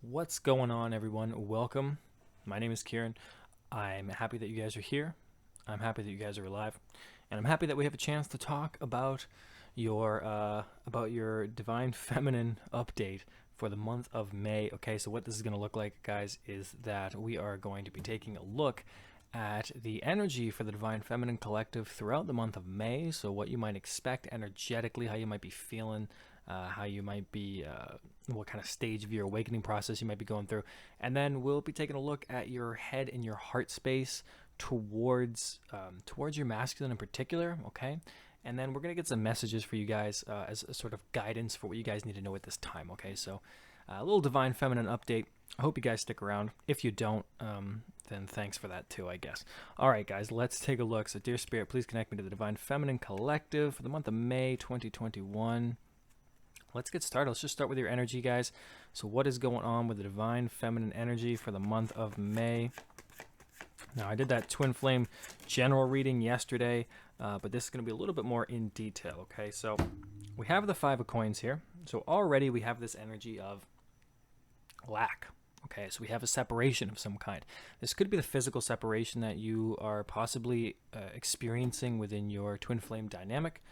What's going on, everyone? Welcome. My name is Kieran. I'm happy that you guys are here. I'm happy that you guys are alive, and I'm happy that we have a chance to talk about your divine feminine update for the month of May. Okay, so what this is going to look like, guys, is that we are going to be taking a look at the energy for the Divine Feminine Collective throughout the month of May. So, what you might expect energetically, how you might be feeling, how you might be, what kind of stage of your awakening process you might be going through. And then we'll be taking a look at your head and your heart space towards your masculine in particular, okay? And then we're going to get some messages for you guys as a sort of guidance for what you guys need to know at this time, okay? So, a little Divine Feminine update. I hope you guys stick around. If you don't, then thanks for that too, I guess. All right, guys, let's take a look. So, Dear Spirit, please connect me to the Divine Feminine Collective for the month of May 2021. Let's get started. Let's just start with your energy, guys. So, what is going on with the Divine Feminine energy for the month of May? Now, I did that Twin Flame general reading yesterday, but this is going to be a little bit more in detail, okay? So, we have the Five of Coins here. So, already we have this energy of lack. Okay, so we have a separation of some kind. This could be the physical separation that you are possibly experiencing within your twin flame dynamic.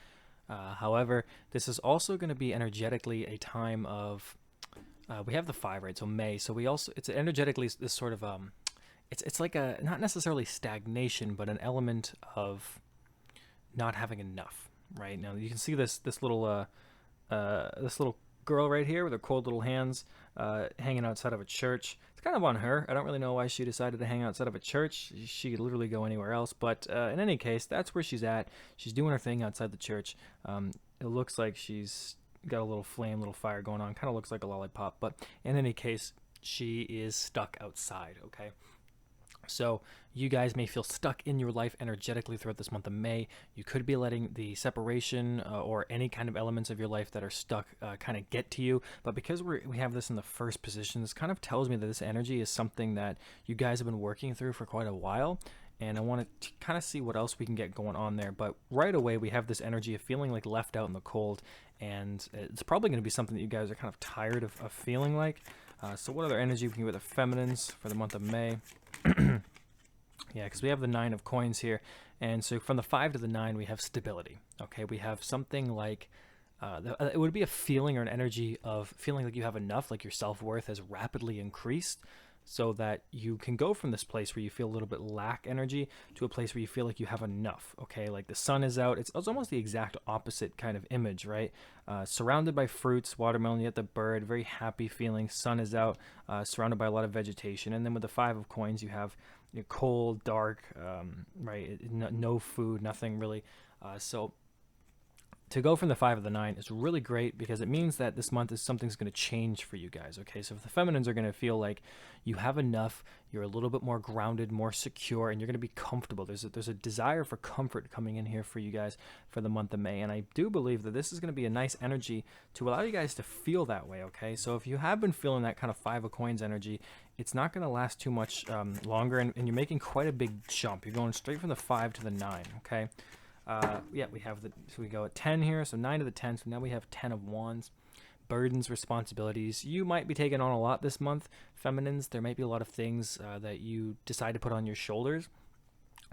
However, this is also going to be energetically a time of. We have the five, right? So May. So it's energetically this sort of it's like a not necessarily stagnation, but an element of not having enough. Right now, you can see this little girl right here with her cold little hands hanging outside of a church. It's kind of on her. I don't really know why she decided to hang outside of a church. She could literally go anywhere else. But in any case, that's where she's at. She's doing her thing outside the church. It looks like she's got a little flame, little fire going on. Kind of looks like a lollipop. But in any case, she is stuck outside, okay? So you guys may feel stuck in your life energetically throughout this month of May. You could be letting the separation or any kind of elements of your life that are stuck kind of get to you. But because we have this in the first position, this kind of tells me that this energy is something that you guys have been working through for quite a while. And I want to kind of see what else we can get going on there. But right away, we have this energy of feeling like left out in the cold. And it's probably going to be something that you guys are kind of tired of feeling like. So what other energy we can get with the feminines for the month of May? Yeah, because we have the Nine of Coins here. And so from the 5 to the 9, we have stability. Okay, we have something like, it would be a feeling or an energy of feeling like you have enough, like your self-worth has rapidly increased, so that you can go from this place where you feel a little bit lack energy to a place where you feel like you have enough. Okay, like the sun is out. It's almost the exact opposite kind of image, right? Surrounded by fruits, watermelon, you get the bird, very happy feeling. Sun is out, surrounded by a lot of vegetation. And then with the 5 of Coins, you have cold, dark, right? No food, nothing really. So to go from the 5 of the 9 is really great because it means that this month something's going to change for you guys, okay? So if the feminines are going to feel like you have enough, you're a little bit more grounded, more secure, and you're going to be comfortable. There's a desire for comfort coming in here for you guys for the month of May, and I do believe that this is going to be a nice energy to allow you guys to feel that way, okay? So if you have been feeling that kind of 5 of Coins energy, it's not going to last too much longer, and you're making quite a big jump. You're going straight from the 5 to the 9, okay? Yeah, so we go at 10 here, so 9 to the 10, so now we have 10 of Wands. Burdens, responsibilities. You might be taking on a lot this month, feminines. There might be a lot of things that you decide to put on your shoulders.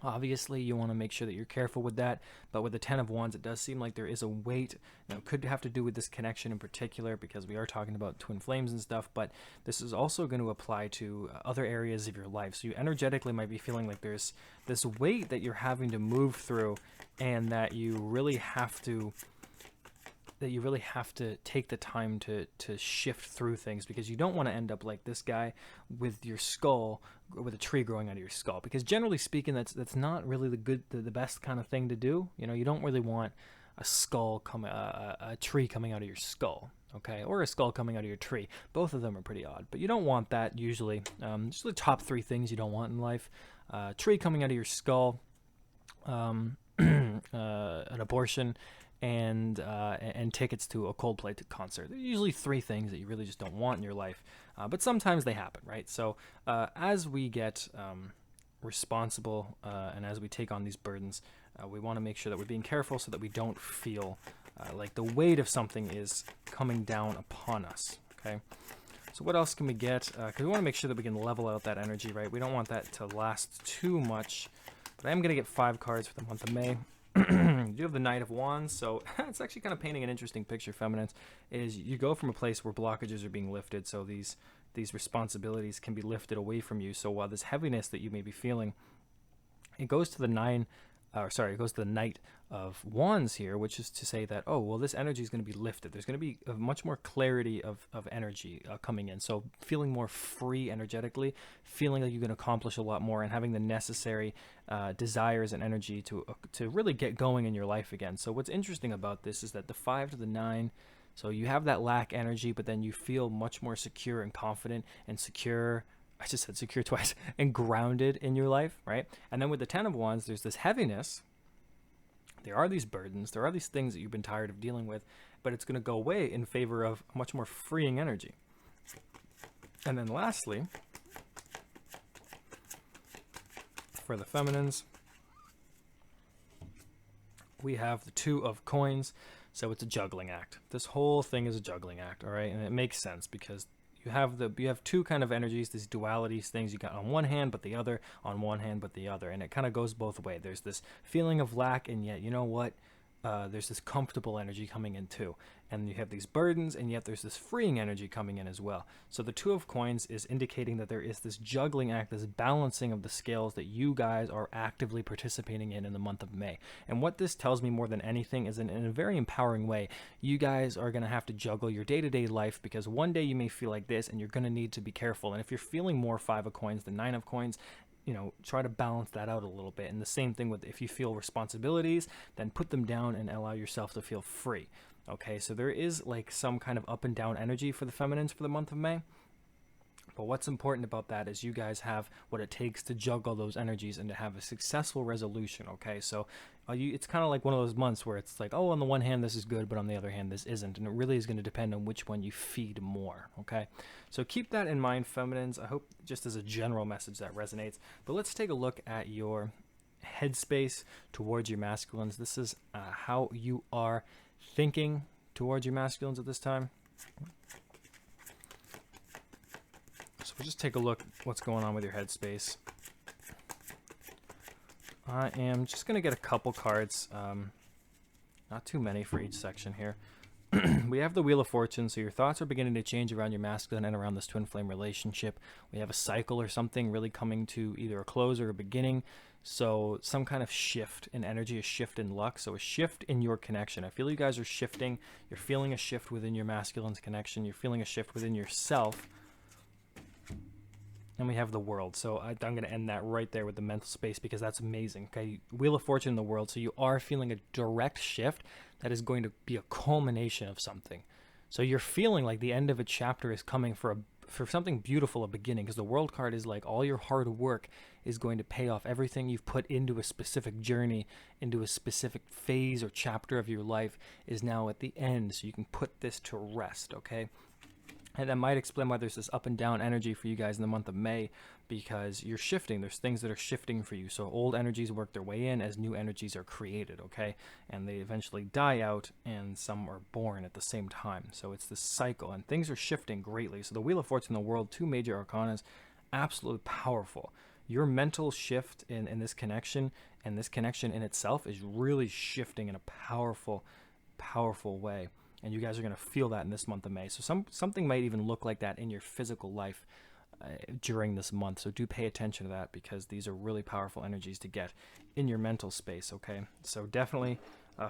Obviously, you want to make sure that you're careful with that, but with the 10 of Wands, it does seem like there is a weight. Now, it could have to do with this connection in particular because we are talking about twin flames and stuff, but this is also going to apply to other areas of your life. So you energetically might be feeling like there's this weight that you're having to move through and that you really have to take the time to shift through things because you don't want to end up like this guy with your skull, with a tree growing out of your skull. Because generally speaking, that's not really the best kind of thing to do. You know, you don't really want a tree coming out of your skull, okay, or a skull coming out of your tree. Both of them are pretty odd, but you don't want that usually. Just the top 3 things you don't want in life: tree coming out of your skull, an abortion, and tickets to a Coldplay concert. They're usually 3 things that you really just don't want in your life, but sometimes they happen, right? So as we get responsible and as we take on these burdens, we want to make sure that we're being careful so that we don't feel like the weight of something is coming down upon us, okay? So So what else can we get? Because we want to make sure that we can level out that energy, right? We don't want that to last too much. But I am going to get 5 cards for the month of May. You do have the Knight of Wands, so it's actually kind of painting an interesting picture, feminines. Is you go from a place where blockages are being lifted, so these responsibilities can be lifted away from you. So while this heaviness that you may be feeling, it goes to the it goes to the Knight of Wands here, which is to say that, oh, well, this energy is going to be lifted. There's going to be a much more clarity of energy coming in. So feeling more free energetically, feeling like you can accomplish a lot more, and having the necessary desires and energy to really get going in your life again. So what's interesting about this is that the 5 to the 9, so you have that lack energy, but then you feel much more secure and confident and secure. I just said secure twice, and grounded in your life, right? And then with the 10 of Wands, there's this heaviness. There are these burdens. There are these things that you've been tired of dealing with, but it's going to go away in favor of much more freeing energy. And then lastly, for the feminines, we have the 2 of Coins. So it's a juggling act. This whole thing is a juggling act, all right? And it makes sense because you have 2 kind of energies, these dualities, things you got on one hand but the other, on one hand but the other, and it kind of goes both ways. There's this feeling of lack, and yet, you know what, there's this comfortable energy coming in too, and you have these burdens, and yet there's this freeing energy coming in as well. So the 2 of Coins is indicating that there is this juggling act, this balancing of the scales that you guys are actively participating in the month of May. And what this tells me more than anything is in a very empowering way, you guys are going to have to juggle your day-to-day life, because one day you may feel like this and you're going to need to be careful. And if you're feeling more 5 of Coins than 9 of Coins, you know, try to balance that out a little bit. And the same thing with, if you feel responsibilities, then put them down and allow yourself to feel free. Okay, so there is like some kind of up and down energy for the feminines for the month of May. But what's important about that is you guys have what it takes to juggle those energies and to have a successful resolution, okay? So it's kind of like one of those months where it's like, oh, on the one hand, this is good, but on the other hand, this isn't. And it really is going to depend on which one you feed more, okay? So keep that in mind, feminines. I hope just as a general message that resonates. But let's take a look at your headspace towards your masculines. This is how you are thinking towards your masculines at this time. So we'll just take a look at what's going on with your headspace. I am just going to get a couple cards, not too many for each section here. We have the Wheel of Fortune, so your thoughts are beginning to change around your masculine and around this twin flame relationship. We have a cycle or something really coming to either a close or a beginning. So some kind of shift in energy, a shift in luck, so a shift in your connection. I feel you guys are shifting. You're feeling a shift within your masculine's connection. You're feeling a shift within yourself. And we have the World. So I'm going to end that right there with the mental space, because that's amazing. Okay, Wheel of Fortune in the World. So you are feeling a direct shift that is going to be a culmination of something. So you're feeling like the end of a chapter is coming for something beautiful, a beginning, because the World card is like all your hard work is going to pay off. Everything you've put into a specific journey, into a specific phase or chapter of your life is now at the end. So you can put this to rest, okay? And that might explain why there's this up and down energy for you guys in the month of May, because you're shifting. There's things that are shifting for you. So old energies work their way in as new energies are created, okay? And they eventually die out, and some are born at the same time. So it's this cycle, and things are shifting greatly. So the Wheel of Fortune in the World, 2 major arcanas, absolutely powerful. Your mental shift in this connection, and this connection in itself, is really shifting in a powerful, powerful way. And you guys are going to feel that in this month of May. So something might even look like that in your physical life during this month. So do pay attention to that, because these are really powerful energies to get in your mental space, okay? So definitely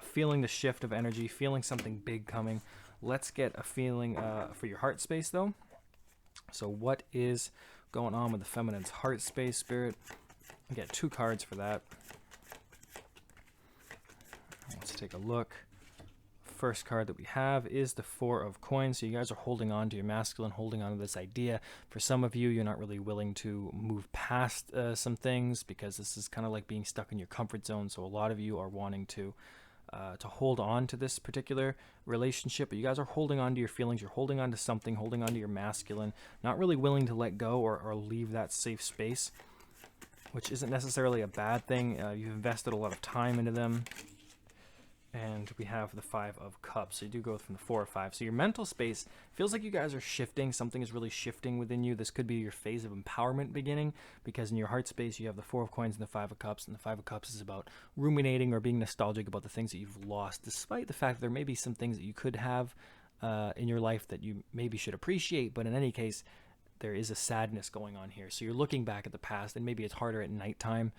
feeling the shift of energy, feeling something big coming. Let's get a feeling for your heart space, though. So what is going on with the feminine's heart space, Spirit? I get 2 cards for that. Let's take a look. First card that we have is the 4 of Coins. So you guys are holding on to your masculine, holding on to this idea. For some of you, you're not really willing to move past some things, because this is kind of like being stuck in your comfort zone. So a lot of you are wanting to hold on to this particular relationship, but you guys are holding on to your feelings. You're holding on to something, holding on to your masculine, not really willing to let go or leave that safe space, which isn't necessarily a bad thing. You've invested a lot of time into them. and we have the 5 of Cups. So you do go from the 4 or 5. So your mental space feels like you guys are shifting. Something is really shifting within you. This could be your phase of empowerment beginning, because in your heart space you have the 4 of Coins and the 5 of Cups, and the 5 of Cups is about ruminating or being nostalgic about the things that you've lost, despite the fact that there may be some things that you could have in your life that you maybe should appreciate. But in any case, there is a sadness going on here. So you're looking back at the past, and maybe it's harder at nighttime.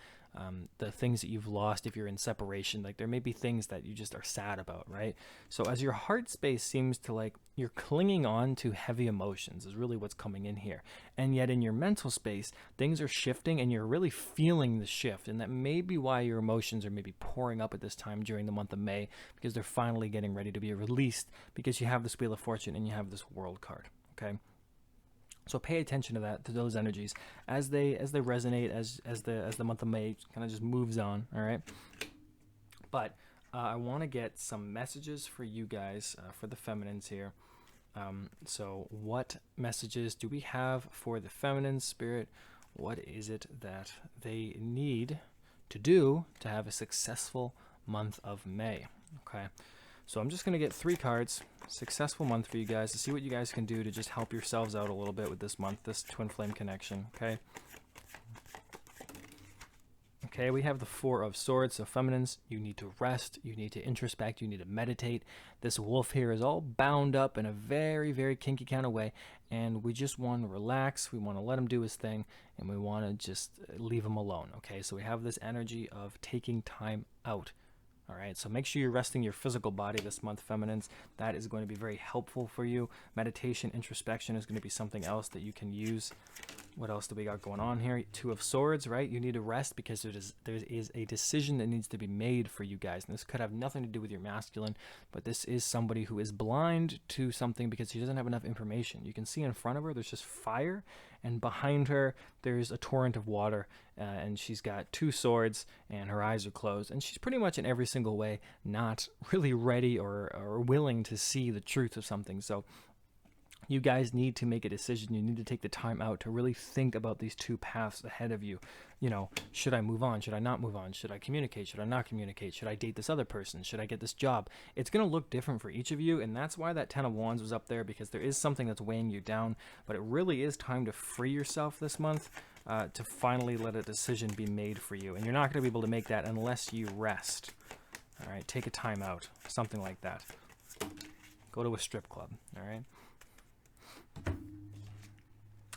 The things that you've lost, if you're in separation, like there may be things that you just are sad about, right? So as your heart space seems to, like, you're clinging on to heavy emotions is really what's coming in here. And yet in your mental space, things are shifting and you're really feeling the shift. And that may be why your emotions are maybe pouring up at this time during the month of May, because they're finally getting ready to be released, because you have this Wheel of Fortune and you have this World card, okay? So pay attention to that, to those energies as they resonate, as the month of May kind of just moves on. All right, but I want to get some messages for you guys, for the feminines here. So what messages do we have for the feminine spirit? What is it that they need to do to have a successful month of May? Okay. So I'm just going to get 3 cards, successful month for you guys, to see what you guys can do to just help yourselves out a little bit with this month, this twin flame connection, okay? Okay, we have the 4 of Swords. So feminines, you need to rest, you need to introspect, you need to meditate. This wolf here is all bound up in a very, very kinky kind of way, and we just want to relax, we want to let him do his thing, and we want to just leave him alone, okay? So we have this energy of taking time out. All right, so make sure you're resting your physical body this month, feminines. That is going to be very helpful for you. Meditation, introspection is going to be something else that you can use. What else do we got going on here? 2 of Swords, right? You need to rest because there is a decision that needs to be made for you guys. And this could have nothing to do with your masculine, but this is somebody who is blind to something because he doesn't have enough information. You can see in front of her, there's just fire, and behind her, there's a torrent of water, and she's got 2 swords, and her eyes are closed, and she's pretty much in every single way not really ready or willing to see the truth of something. So you guys need to make a decision. You need to take the time out to really think about these 2 paths ahead of you. You know, should I move on? Should I not move on? Should I communicate? Should I not communicate? Should I date this other person? Should I get this job? It's going to look different for each of you, and that's why that 10 of Wands was up there, because there is something that's weighing you down, but it really is time to free yourself this month, to finally let a decision be made for you. And you're not going to be able to make that unless you rest. All right, take a time out, something like that. Go to a strip club, all right?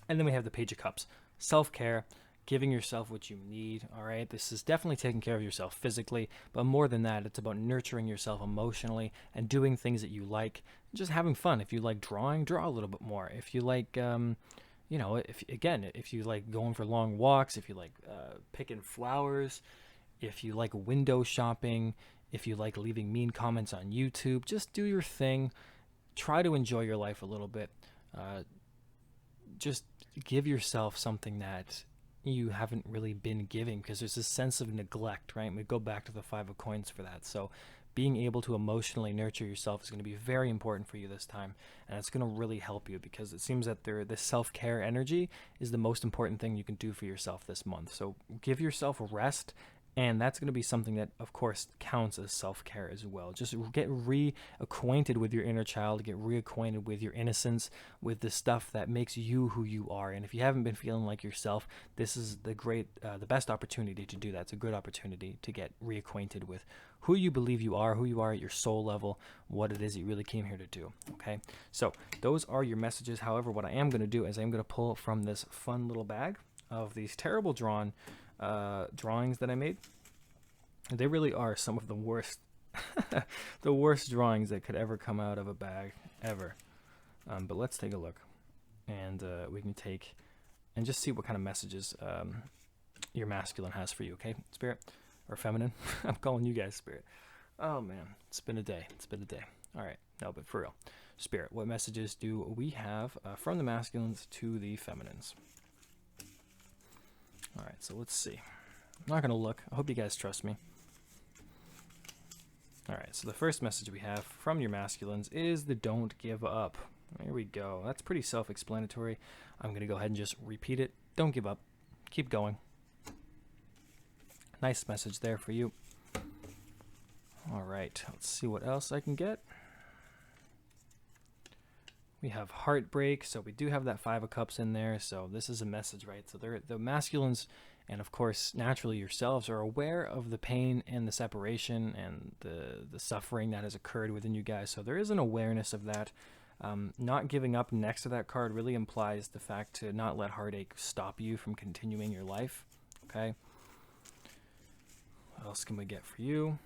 And then we have the Page of Cups. Self-care, giving yourself what you need, all right? This is definitely taking care of yourself physically, but more than that, it's about nurturing yourself emotionally and doing things that you like, just having fun. If you like drawing, draw a little bit more. If you like, you know, if you like going for long walks, if you like picking flowers, if you like window shopping, if you like leaving mean comments on YouTube, just do your thing. Try to enjoy your life a little bit. Just give yourself something that you haven't really been giving, because there's this sense of neglect, right? And we go back to the 5 of Coins for that. So being able to emotionally nurture yourself is going to be very important for you this time, and it's going to really help you, because it seems that the self-care energy is the most important thing you can do for yourself this month. So give yourself a rest, and that's going to be something that, of course, counts as self-care as well. Just get reacquainted with your inner child, get reacquainted with your innocence, with the stuff that makes you who you are. And if you haven't been feeling like yourself, this is the best opportunity to do that. It's a good opportunity to get reacquainted with who you believe you are at your soul level, what it is you really came here to do, okay? So those are your messages. However, what I am going to do is I'm going to pull from this fun little bag of these terrible drawings that I made. They really are some of the worst the worst drawings that could ever come out of a bag ever. But let's take a look, and we can take and just see what kind of messages your masculine has for you, okay? Spirit or feminine. I'm calling you guys Spirit. Oh man, it's been a day. All right, no, but for real, Spirit, what messages do we have from the masculines to the feminines? All right, so let's see. I'm not going to look. I hope you guys trust me. All right, so the first message we have from your masculines is the don't give up. There we go. That's pretty self-explanatory. I'm going to go ahead and just repeat it. Don't give up. Keep going. Nice message there for you. All right, let's see what else I can get. We have heartbreak, so we do have that Five of Cups in there. So this is a message, right? So the masculines, and of course, naturally yourselves, are aware of the pain and the separation and the suffering that has occurred within you guys. So there is an awareness of that. Not giving up next to that card really implies the fact to not let heartache stop you from continuing your life. Okay. What else can we get for you?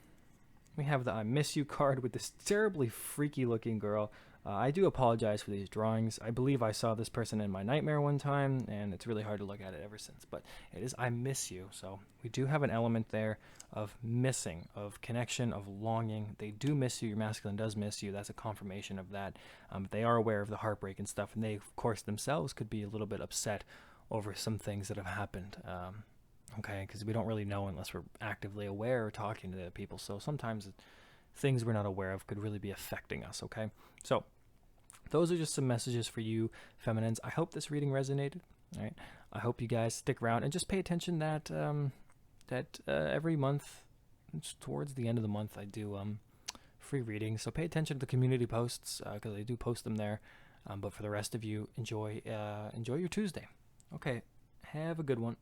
We have the I miss you card with this terribly freaky looking girl. I do apologize for these drawings. I believe I saw this person in my nightmare one time, and it's really hard to look at it ever since. But it is I miss you. So we do have an element there of missing, of connection, of longing. They do miss you. Your masculine does miss you. That's a confirmation of that. They are aware of the heartbreak and stuff, and they, of course, themselves could be a little bit upset over some things that have happened. Okay, because we don't really know unless we're actively aware or talking to people. So sometimes things we're not aware of could really be affecting us. Okay, so those are just some messages for you feminines. I hope this reading resonated. All right, I hope you guys stick around and just pay attention that every month, towards the end of the month, I do free readings. So pay attention to the community posts because I do post them there. But for the rest of you, enjoy your Tuesday. Okay, have a good one.